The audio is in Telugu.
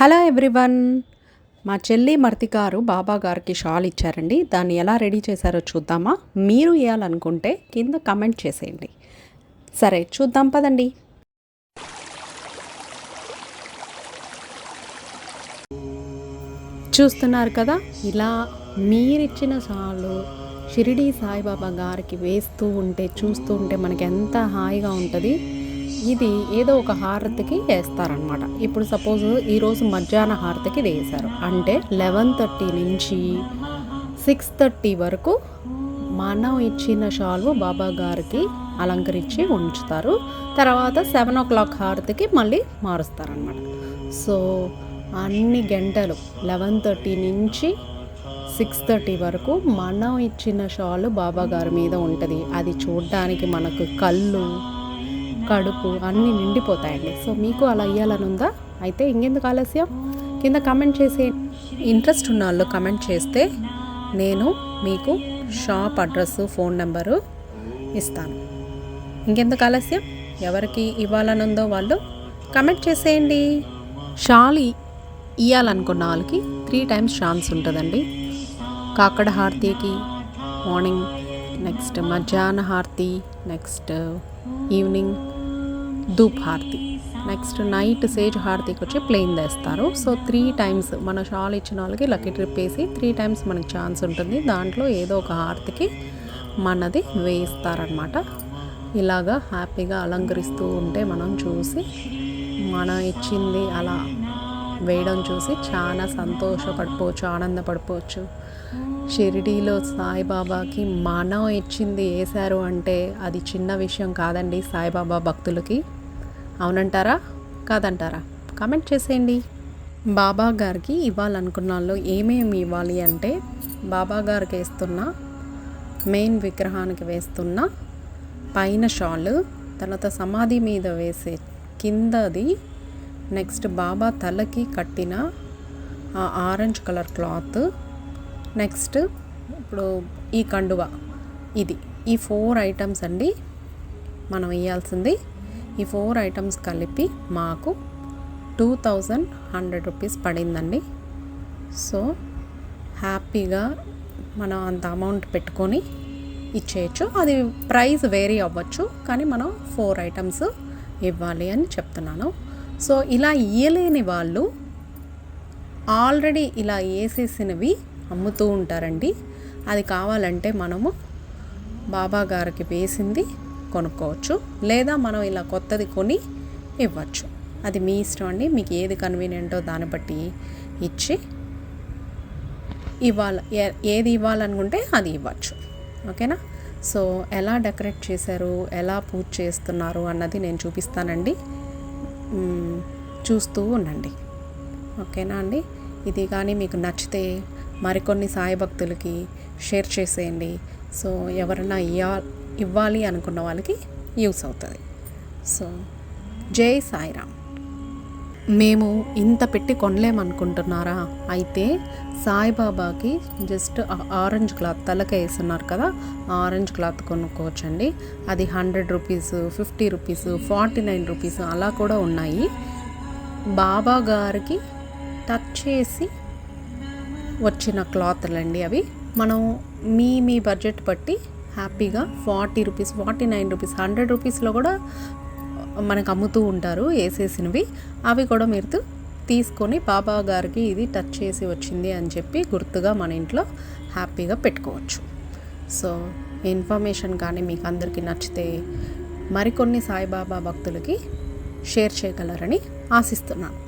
హలో ఎవ్రీవన్, మా చెల్లి మర్తి గారు బాబా గారికి షాల్ ఇచ్చారండి. దాన్ని ఎలా రెడీ చేశారో చూద్దామా? మీరు ఇవ్వాలనుకుంటే కింద కమెంట్ చేసేయండి. సరే చూద్దాం పదండి. చూస్తున్నారు కదా, ఇలా మీరిచ్చిన షాలు షిరిడి సాయిబాబా గారికి వేస్తూ ఉంటే చూస్తూ ఉంటే మనకి ఎంత హాయిగా ఉంటుంది. ఇది ఏదో ఒక హారతికి వేస్తారనమాట. ఇప్పుడు సపోజ్ ఈరోజు మధ్యాహ్న హారతికి వేశారు అంటే 11:30 నుంచి 6:30 వరకు మనం ఇచ్చిన షాల్వు బాబా గారికి అలంకరించి ఉంచుతారు. తర్వాత 7 o'clock హారతికి మళ్ళీ మారుస్తారనమాట. సో అన్ని గంటలు 11:30 నుంచి 6:30 వరకు మనం ఇచ్చిన షాలు బాబా గారి మీద ఉంటుంది. అది చూడడానికి మనకు కళ్ళు కడుపు అన్నీ నిండిపోతాయండి. సో మీకు అలా ఇవ్వాలని ఉందా? అయితే ఇంకెందుకు ఆలస్యం, కింద కమెంట్ చేసి, ఇంట్రెస్ట్ ఉన్న వాళ్ళు కమెంట్ చేస్తే నేను మీకు షాప్ అడ్రస్ ఫోన్ నెంబరు ఇస్తాను. ఇంకెందుకు ఆలస్యం, ఎవరికి ఇవ్వాలని ఉందో వాళ్ళు కమెంట్ చేసేయండి. షాల్ ఇవ్వాలనుకున్న వాళ్ళకి 3 times ఛాన్స్ ఉంటుందండి. కాకడ హారతికి మార్నింగ్, నెక్స్ట్ మధ్యాహ్న హారతి, నెక్స్ట్ ఈవినింగ్ ధూప్ హారతి, నెక్స్ట్ నైట్ సేజ్ హారతికి వచ్చి ప్లెయిన్ వేస్తారు. సో 3 times మన షాల్ ఇచ్చిన వాళ్ళకి లక్కీ ట్రిప్ వేసి 3 times మనకి ఛాన్స్ ఉంటుంది. దాంట్లో ఏదో ఒక హారతికి మనది వేయిస్తారనమాట. ఇలాగా హ్యాపీగా అలంకరిస్తూ ఉంటే మనం చూసి మనం ఇచ్చింది అలా వేయడం చూసి చాలా సంతోషపడిపోవచ్చు, ఆనందపడిపోవచ్చు. షిరిడీలో సాయిబాబాకి మనం ఇచ్చింది వేశారు అంటే అది చిన్న విషయం కాదండి సాయిబాబా భక్తులకి. అవునంటారా కాదంటారా? కామెంట్ చేసేయండి. బాబా గారికి ఇవ్వాలనుకున్న వాళ్ళు ఏమేమి ఇవ్వాలి అంటే, బాబా గారికి వేస్తున్న మెయిన్ విగ్రహానికి వేస్తున్న పైన షాలు, తర్వాత సమాధి మీద వేసే కిందది, నెక్స్ట్ బాబా తలకి కట్టిన ఆ ఆరెంజ్ కలర్ క్లాత్, నెక్స్ట్ ఇప్పుడు ఈ కండువ, ఈ 4 items అండి మనం ఇవ్వాల్సింది. ఈ 4 items కలిపి మాకు 2100 రూపీస్ పడిందండి. సో హ్యాపీగా మనం అంత అమౌంట్ పెట్టుకొని ఇచ్చేయచ్చు. అది ప్రైస్ వేరీ అవ్వచ్చు, కానీ మనం 4 items ఇవ్వాలి అని చెప్తున్నాను. సో ఇలా ఇయ్యలేని వాళ్ళు ఆల్రెడీ ఇలా వేసేసినవి అమ్ముతూ ఉంటారండి. అది కావాలంటే మనము బాబా గారికి వేసింది కొనుక్కోవచ్చు, లేదా మనం ఇలా కొత్తది కొని ఇవ్వచ్చు. అది మీ ఇష్టం అండి. మీకు ఏది కన్వీనియంటో దాన్ని బట్టి ఇచ్చి ఏది ఇవ్వాలనుకుంటే అది ఇవ్వచ్చు. ఓకేనా? సో ఎలా డెకరేట్ చేశారు, ఎలా పూజ చేస్తున్నారు అన్నది నేను చూపిస్తానండి. చూస్తూ ఉండండి. ఓకేనా అండి? ఇది కానీ మీకు నచ్చితే మరికొన్ని సాయి భక్తులకి షేర్ చేసేయండి. సో ఎవరైనా ఇవ్వాలి అనుకున్న వాళ్ళకి యూస్ అవుతుంది. సో జై సాయిరామ్. మేము ఇంత పెట్టి కొనలేమనుకుంటున్నారా? అయితే సాయిబాబాకి జస్ట్ ఆరెంజ్ క్లాత్ తలక వేస్తున్నారు కదా, ఆరెంజ్ క్లాత్ కొనుక్కోవచ్చండి. అది 100 రూపీస్, 50 రూపీస్, 49 రూపీస్ అలా కూడా ఉన్నాయి. బాబా గారికి టచ్ చేసి వచ్చిన క్లాత్లండి అవి. మనం మీ బడ్జెట్ బట్టి హ్యాపీగా 40 రూపీస్, 49 రూపీస్, 100 రూపీస్లో కూడా మనకు అమ్ముతూ ఉంటారు వేసేసినవి. అవి కూడా మీరు తీసుకొని బాబా గారికి ఇది టచ్ చేసి వచ్చింది అని చెప్పి గుర్తుగా మన ఇంట్లో హ్యాపీగా పెట్టుకోవచ్చు. సో ఇన్ఫర్మేషన్ కానీ మీకు అందరికీ నచ్చితే మరికొన్ని సాయిబాబా భక్తులకి షేర్ చేయగలరని ఆశిస్తున్నాను.